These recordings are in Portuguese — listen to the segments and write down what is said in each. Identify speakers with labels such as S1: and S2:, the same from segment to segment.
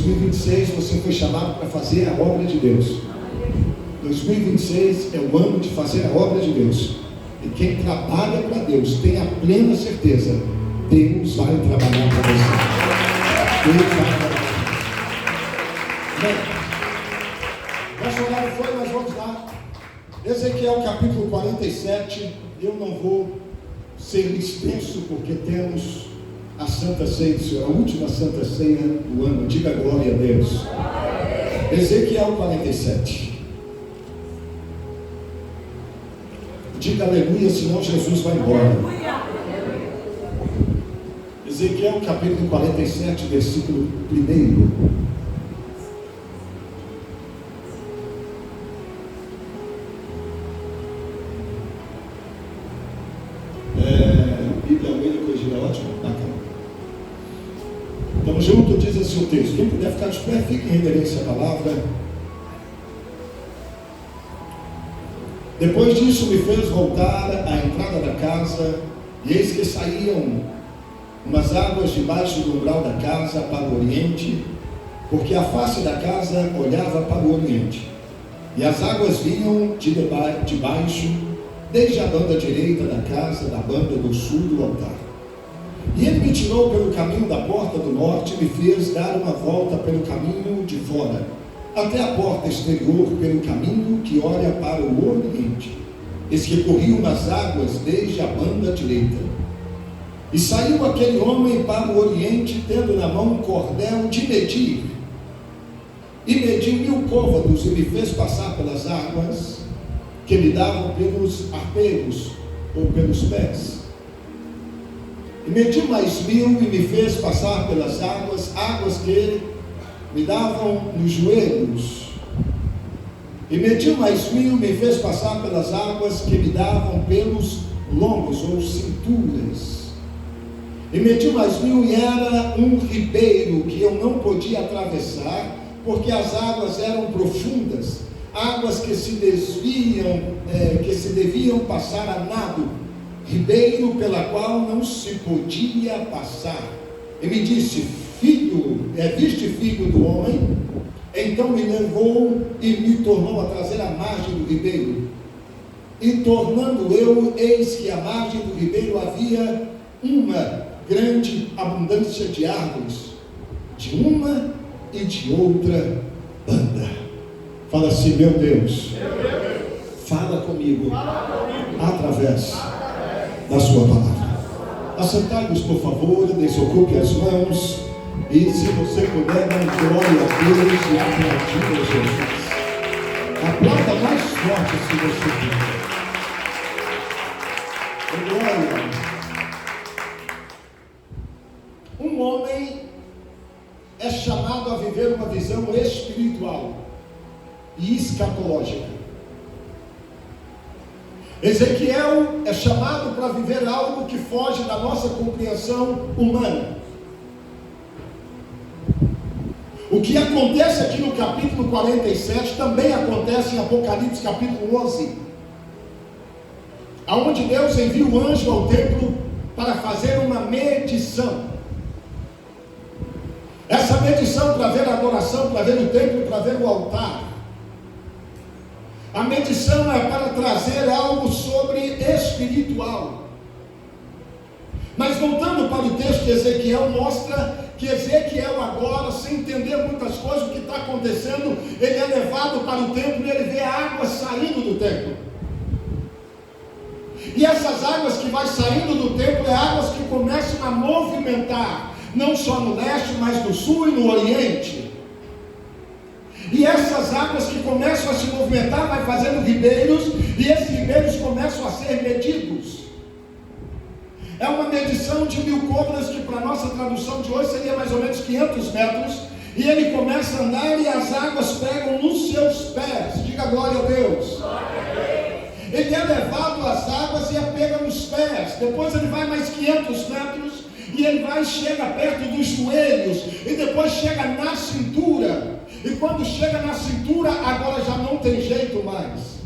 S1: 2026 você foi chamado para fazer a obra de Deus. 2026 é o ano de fazer a obra de Deus. E quem trabalha para Deus tem a plena certeza: Deus vai trabalhar para você. Deus vai trabalhar. Nosso horário foi, nós vamos lá. Ezequiel capítulo 47. Eu não vou ser extenso porque temos a Santa Ceia do Senhor, a última Santa Ceia do ano. Diga glória a Deus. Ezequiel 47. Diga aleluia, senão Jesus vai embora. Ezequiel capítulo 47, versículo 1. Bíblia Almeida corrigida, ótimo, bacana. Estamos juntos, diz assim o texto. Quem puder ficar de pé, fique em reverência à palavra. Depois disso me fez voltar à entrada da casa, e eis que saíam umas águas debaixo do umbral da casa para o oriente, porque a face da casa olhava para o oriente, e as águas vinham de baixo, desde a banda direita da casa, da banda do sul do altar. E ele me tirou pelo caminho da porta do norte e me fez dar uma volta pelo caminho de fora, até a porta exterior, pelo caminho que olha para o oriente. Eis que corriam as águas desde a banda direita. E saiu aquele homem para o oriente, tendo na mão um cordel de medir. E mediu 1000 côvados, e me fez passar pelas águas, que me davam pelos arpeiros, ou pelos pés. E mediu mais 1000, e me fez passar pelas águas, águas que me davam nos joelhos. E mediu mais 1000, me fez passar pelas águas que me davam pelos lombos, ou cinturas. E mediu mais 1000, e era um ribeiro que eu não podia atravessar, porque as águas eram profundas, águas que se desviam, que se deviam passar a nado, ribeiro pela qual não se podia passar. E me disse: filho, viste filho do homem? Então me levou e me tornou a trazer a margem do ribeiro. E tornando eu, eis que à margem do ribeiro havia uma grande abundância de árvores, de uma e de outra banda. Fala assim: meu Deus, fala comigo através da sua palavra. Assentai-vos, por favor, desocupe as mãos, e se você puder, dar glória a Deus e aplaudir a Jesus. Aplauda mais forte se você puder. Glória. Um homem é chamado a viver uma visão espiritual e escatológica. Ezequiel é chamado para viver algo que foge da nossa compreensão humana. O que acontece aqui no capítulo 47 também acontece em Apocalipse capítulo 11, aonde Deus envia o anjo ao templo para fazer uma medição. Essa medição para ver a adoração, para ver o templo, para ver o altar. A medição é para trazer algo sobre espiritual. Mas voltando para o texto de Ezequiel, mostra que Ezequiel agora, sem entender muitas coisas, o que está acontecendo, ele é levado para o templo e ele vê águas saindo do templo. E essas águas que vai saindo do templo, é águas que começam a movimentar, não só no leste, mas no sul e no oriente. E essas águas que começam a se movimentar, vai fazendo ribeiros, e esses ribeiros começam a ser medidos. É uma medição de 1000 côvados, que para a nossa tradução de hoje seria mais ou menos 500 metros, e ele começa a andar e as águas pegam nos seus pés. Diga glória a Deus. Ele é levado às águas e a pega nos pés. Depois ele vai mais 500 metros, e ele vai e chega perto dos joelhos, e depois chega na cintura. E quando chega na cintura, agora já não tem jeito mais.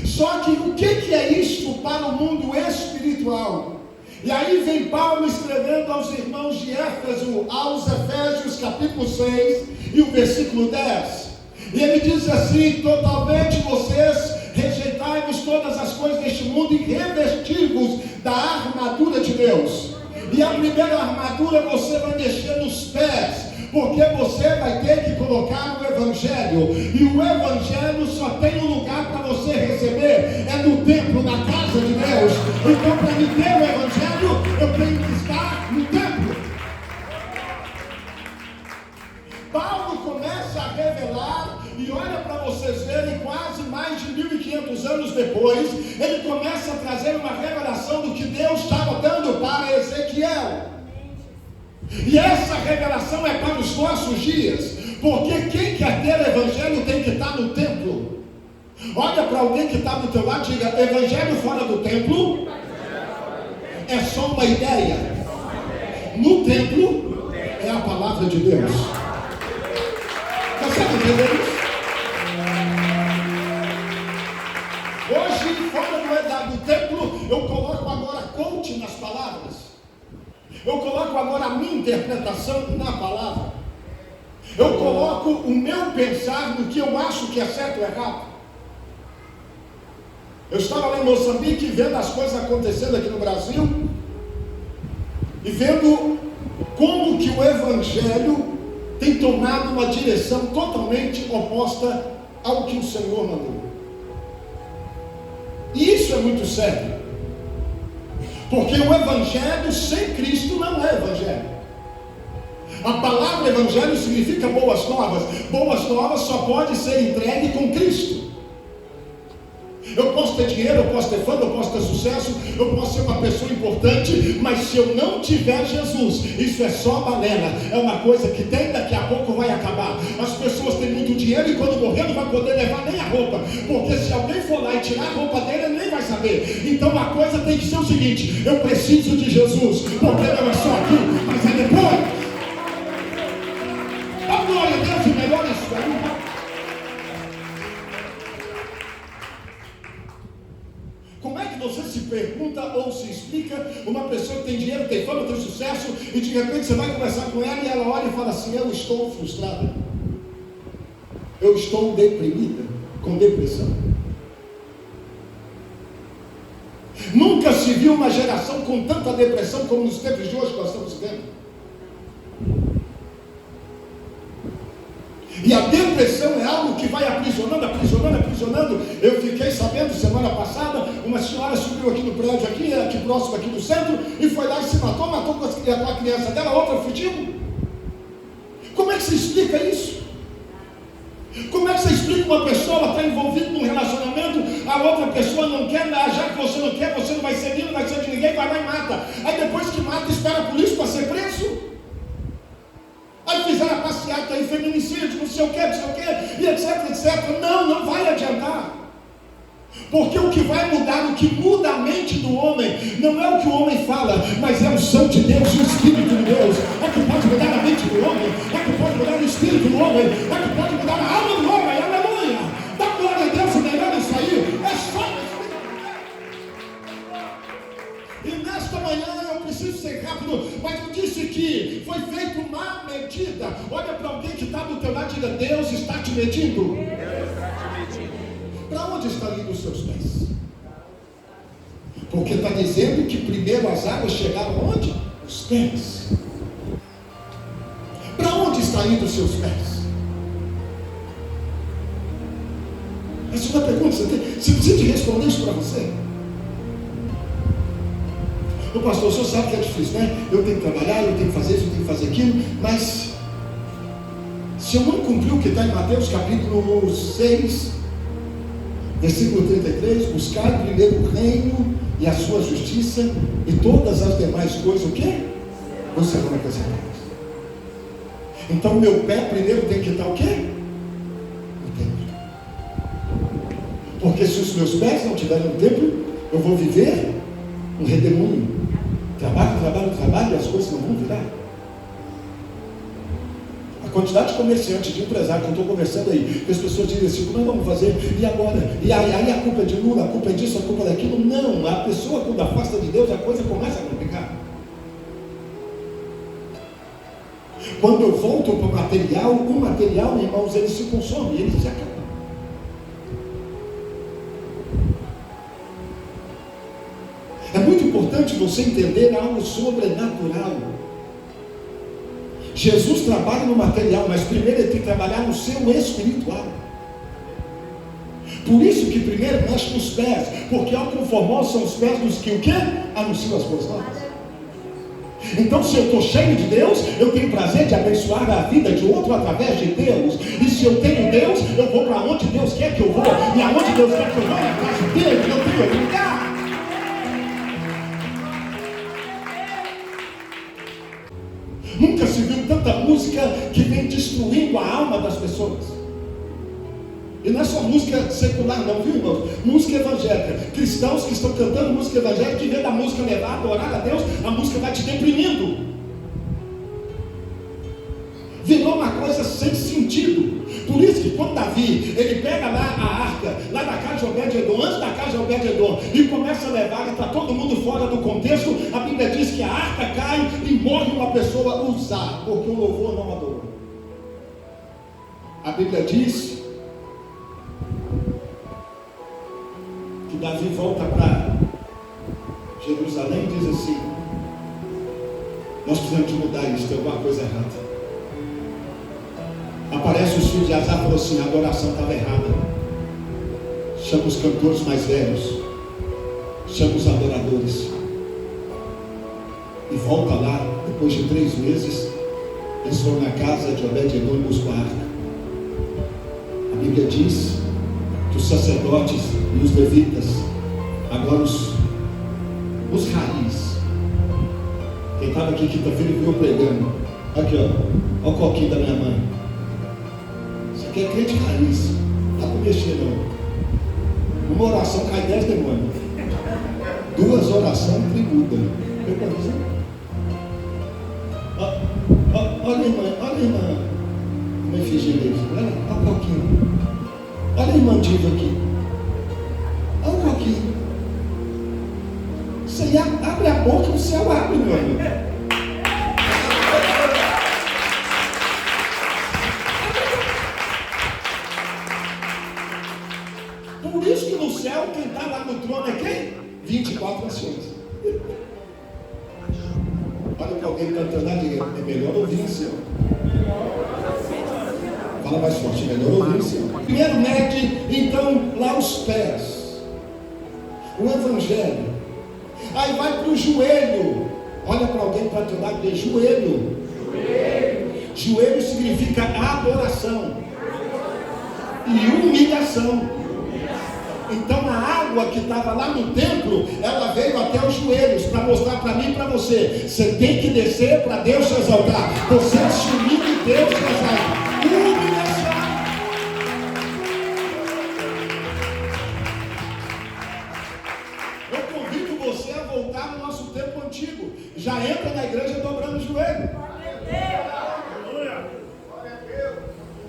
S1: Só que o que é isto para o mundo espiritual? E aí vem Paulo escrevendo aos irmãos de Éfeso, aos Efésios capítulo 6 e o versículo 10. E ele diz assim: totalmente vocês rejeitai-vos todas as coisas deste mundo e revestivos da armadura de Deus. E a primeira armadura você vai mexer nos pés, porque você vai ter que colocar o Evangelho, e o Evangelho só tem um lugar para você receber, é no templo, na casa de Deus. Então, para me ter o Evangelho, eu tenho que estar no templo. Paulo começa a revelar, e olha para vocês verem, quase mais de 1500 anos depois, ele começa a trazer uma revelação do que Deus estava dando para Ezequiel. E essa revelação é para os nossos dias, porque quem quer ter o Evangelho tem que estar no templo. Olha para alguém que está do teu lado e diga: Evangelho fora do templo é só uma ideia. No templo é a palavra de Deus. Consegue entender isso? Hoje, fora do templo, eu coloco agora coach nas palavras. Eu coloco agora a minha interpretação na palavra. Eu coloco o meu pensar no que eu acho que é certo ou errado. Eu estava lá em Moçambique vendo as coisas acontecendo aqui no Brasil e vendo como que o Evangelho tem tomado uma direção totalmente oposta ao que o Senhor mandou. E isso é muito sério, porque o Evangelho sem Cristo não é Evangelho. A palavra Evangelho significa boas novas. Boas novas só pode ser entregue com Cristo. Eu posso ter dinheiro, eu posso ter fama, eu posso ter sucesso, eu posso ser uma pessoa importante, mas se eu não tiver Jesus, isso é só balela. É uma coisa que tem, daqui a pouco vai acabar. As pessoas têm muito dinheiro e quando morrer não vai poder levar nem a roupa, porque se alguém for lá e tirar a roupa dele, ele nem vai saber. Então a coisa tem que ser o seguinte: eu preciso de Jesus, porque não é só aqui, mas é depois. A glória a Deus, e melhor isso aí. Como é que você se pergunta ou se explica uma pessoa que tem dinheiro, tem fama, tem sucesso, e de repente você vai conversar com ela e ela olha e fala assim: eu estou frustrada, eu estou deprimida, com depressão. Nunca se viu uma geração com tanta depressão como nos tempos de hoje que nós estamos vendo. E a depressão é algo que vai aprisionando, aprisionando, aprisionando. Eu fiquei sabendo semana passada, uma senhora subiu aqui no prédio, aqui próximo aqui do centro, e foi lá e se matou com a criança dela, a outra fugiu. Como é que se explica isso? Como é que você explica uma pessoa está envolvida num relacionamento, a outra pessoa não quer, já que você não quer, você não vai ser de não vai ser de ninguém, vai lá e mata. Aí depois que mata, espera por isso para ser preso. Aí fizeram a passeata aí, feminicídio, não sei o que, e etc, etc. Não vai adiantar. Porque o que vai mudar, o que muda a mente do homem, não é o que o homem fala, mas é o Santo de Deus e o Espírito de Deus. É que pode mudar a mente do homem, é que pode mudar o Espírito do homem, é que pode mudar a alma do homem, aleluia. Dá glória a Deus, melhor isso aí, é só. E nesta manhã eu preciso ser rápido, mas eu disse que foi feita uma medida. Olha para alguém que está do teu lado e diga: Deus está te medindo. Deus está te medindo. Para onde está indo os seus pés? Porque está dizendo que primeiro as águas chegaram onde? Os pés. Para onde está indo os seus pés? Essa é uma pergunta, você precisa de responder isso para você. O pastor, o senhor sabe que é difícil, né? Eu tenho que trabalhar, eu tenho que fazer isso, eu tenho que fazer aquilo, mas se eu não cumprir o que está em Mateus capítulo 6, versículo 33, buscar primeiro o reino e a sua justiça, e todas as demais coisas, o quê? Você não vai acrescentar. Então meu pé primeiro tem que estar o quê? No templo. Porque se os meus pés não estiverem no templo, eu vou viver um redemoinho. Trabalho, e as coisas não vão virar. quantidade de comerciantes, de empresários que eu estou conversando aí, que as pessoas dizem assim, como vamos fazer? E agora? E aí a culpa é de Lula, a culpa é disso, a culpa é daquilo? Não, a pessoa quando afasta de Deus, a coisa começa a complicar. Quando eu volto para o material, irmãos, ele se consome, ele se acaba. É muito importante você entender algo sobrenatural. Jesus trabalha no material, mas primeiro ele tem que trabalhar no seu espiritual. Por isso que primeiro mexe nos pés, porque ao conformosos são os pés dos que o quê? Anunciam as boas novas. Então, se eu estou cheio de Deus, eu tenho prazer de abençoar a vida de outro através de Deus. E se eu tenho Deus, eu vou para onde Deus quer que eu vou. E aonde Deus quer que eu vou, na casa dele, eu tenho que lugar. Nunca se viu tanta música que vem destruindo a alma das pessoas. E não é só música secular não, viu, irmãos? Música evangélica. Cristãos que estão cantando música evangélica, que vem da música levar a adorar a Deus, a música vai te deprimindo. Virou uma coisa sem sentido. Por isso que quando Davi, ele pega lá a arca, lá da casa de Obed-edom, antes da casa de Obed-edom, e começa a levar, e está todo mundo fora do contexto, a Bíblia diz que a arca cai e morre uma pessoa usar, porque o louvor não adorou. A Bíblia diz que Davi volta para Jerusalém e diz assim: nós precisamos de mudar isso, tem alguma coisa errada. Aparece os filhos de Asaf e falou assim: a adoração estava errada. Chama os cantores mais velhos, chama os adoradores, e volta lá. Depois de 3 meses, eles foram na casa de Obed-edom e buscam a arca. A Bíblia diz que os sacerdotes e os levitas, agora os raiz, quem estava aqui quinta-feira e viu pregando, aqui ó, o coquinho da minha mãe, isso aqui é crente raiz, não dá para mexer não. Uma oração cai 10 demônios, 2 orações tributam. Eu conheço. Olha a irmã Efigênia, olha o coquinho. Olha a irmã Diva aqui. Olha um pouquinho. Você abre a boca e o céu abre, meu amigo. Por isso que no céu, quem está lá no trono é quem? 24 nações. Olha o que alguém cantando lá, diga: é melhor ouvir o Senhor. Fala mais forte, melhor ouvir o Senhor. Primeiro mede, então, lá os pés. O Evangelho. Aí vai para o joelho. Olha para alguém para teu lado e diz: joelho. Joelho significa adoração e humilhação. Então a água que estava lá no templo, ela veio até os joelhos para mostrar para mim e para você: você tem que descer para Deus te exaltar. Você se humilha e Deus te exalta. Humilhação. Eu convido você a voltar no nosso tempo antigo. Já entra na igreja dobrando o joelho.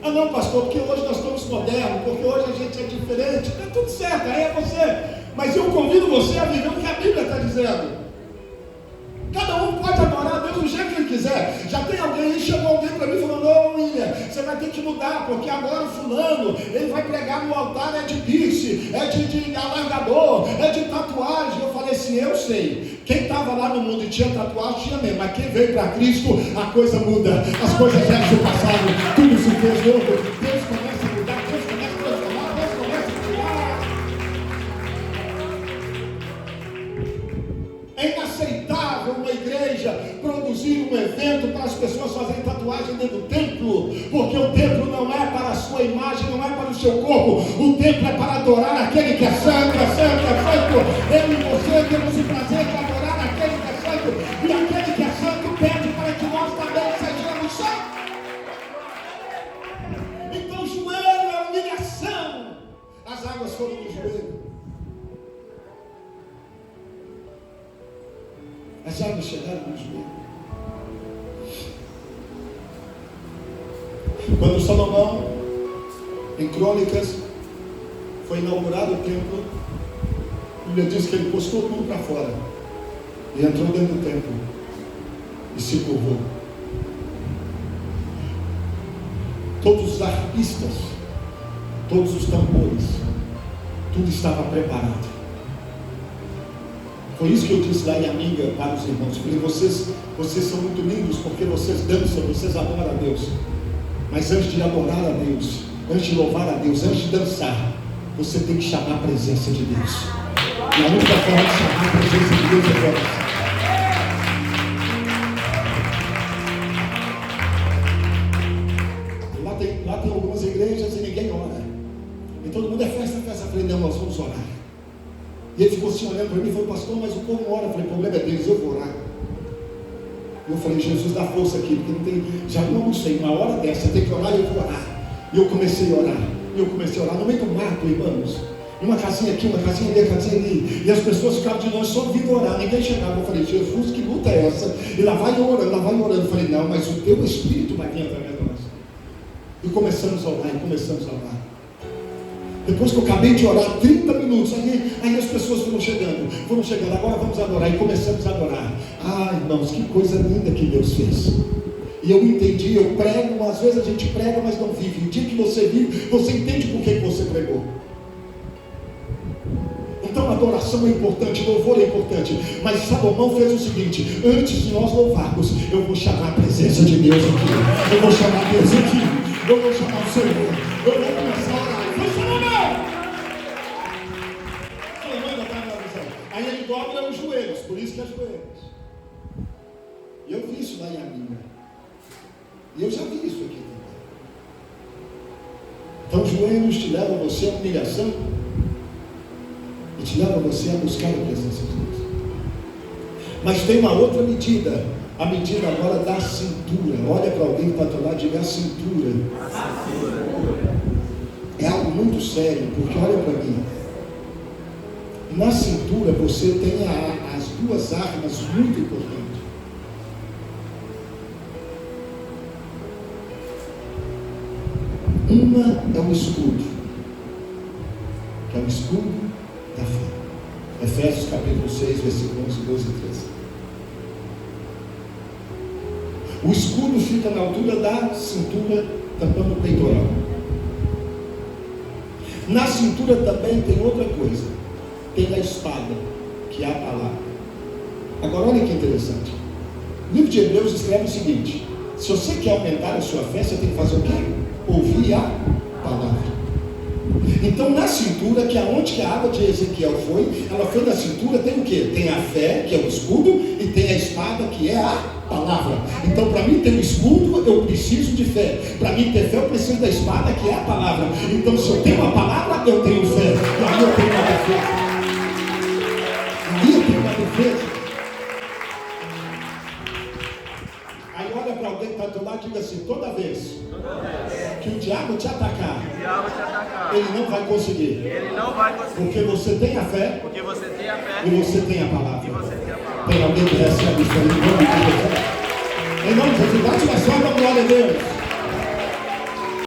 S1: Ah não, pastor, porque hoje nós estamos modernos, porque hoje a gente é diferente. Está tudo certo, aí é você. Mas eu convido você a viver o que a Bíblia está dizendo. Cada um pode adorar a Deus do jeito que ele quiser. Já tem alguém aí, chegou alguém para mim falando: ô William, você vai ter que mudar, porque agora o fulano, ele vai pregar no altar, é de piercing, é de alargador, é de tatuagem. Eu falei assim: eu sei. Quem estava lá no mundo e tinha tatuagem, tinha mesmo. Mas quem veio para Cristo, a coisa muda. As coisas velhas do passado, tudo se fez novo. Deus começa a mudar, Deus começa a transformar, Deus começa a tirar. É inaceitável uma igreja produzir um evento para as pessoas fazerem tatuagem dentro do templo, porque o templo não é para a sua imagem, não é para o seu corpo. O templo é para adorar aquele que é santo, é santo, é santo. Eu e você temos o prazer de adorar aquele que é santo, e aquele que é santo pede para que nós também sejamos santos. Então o joelho é humilhação. As águas foram no joelho. As águas chegaram no joelho. Quando Salomão, em Crônicas, foi inaugurado o templo, a Bíblia diz que ele postou tudo para fora e entrou dentro do templo e se curvou. Todos os arpistas, todos os tambores, tudo estava preparado. Foi isso que eu disse lá em Amiga para os irmãos. Eu falei, vocês são muito lindos porque vocês dançam, vocês adoram a Deus. Mas antes de adorar a Deus, antes de louvar a Deus, antes de dançar, você tem que chamar a presença de Deus. E a única forma de chamar a presença de Deus é oração. Lá tem algumas igrejas e ninguém ora. E todo mundo é festa. Eu falei, não, nós vamos orar. E ele ficou assim olhando para mim e falou, pastor, mas o povo não ora. Eu falei, o problema é deles, eu vou orar. Eu falei, Jesus, dá força aqui, porque não tem, já não sei, uma hora dessa, tem que orar e eu vou orar. E eu comecei a orar. No meio do mato, irmãos. Uma casinha aqui, uma casinha ali, uma casinha ali. E as pessoas ficavam de longe só ouvindo orar. Ninguém chegava. Eu falei, Jesus, que luta é essa? E lá vai orando, lá vai orando. Eu falei, não, mas o teu Espírito vai vir através de nós. E começamos a orar, Depois que eu acabei de orar 30 minutos, aí as pessoas foram chegando, agora vamos adorar. E começamos a adorar. Ah, irmãos, que coisa linda que Deus fez. E eu entendi, eu prego, às vezes a gente prega, mas não vive. O dia que você vive, você entende por que você pregou. Então a adoração é importante, louvor é importante. Mas Salomão fez o seguinte: antes de nós louvarmos, eu vou chamar a presença de Deus aqui. Eu vou chamar Deus aqui. Eu vou chamar o Senhor. Eu vou começar a orar. Foi Salomão! Salomão ainda está na visão. Aí ele dobra os joelhos, por isso que é joelhos. E eu vi isso lá em Amiga. E eu já vi isso aqui também. Então os joelhos te levam você a humilhação e te levam você a buscar a presença de Deus. Mas tem uma outra medida, a medida agora da cintura. Olha para alguém que está do lado e diga: a cintura. É algo muito sério, porque olha para mim. Na cintura você tem as duas armas muito importantes. Uma é o escudo, que é o escudo da fé. Efésios capítulo 6, versículos 11, 12 e 13. O escudo fica na altura da cintura, tampando o peitoral. Na cintura também tem outra coisa. Tem a espada, que é a palavra. Agora olha que interessante. O livro de Hebreus escreve o seguinte: se você quer aumentar a sua fé, você tem que fazer o quê? Ouvir a palavra. Então na cintura, que é onde que a água de Ezequiel foi, ela foi na cintura, tem o quê? Tem a fé, que é o escudo, e tem a espada, que é a palavra. Então para mim ter o escudo, eu preciso de fé. Para mim ter fé, eu preciso da espada, que é a palavra. Então se eu tenho a palavra, eu tenho fé. E aí eu tenho uma defesa. Aí eu tenho uma defesa. Aí olha para alguém que está do teu lado e diga assim: toda vez que o diabo te atacar, ele não vai conseguir. Porque você tem a fé. E você tem a palavra. Tem alguém que recebe isso aí? Em nome de Jesus, bate uma salva, glória a Deus.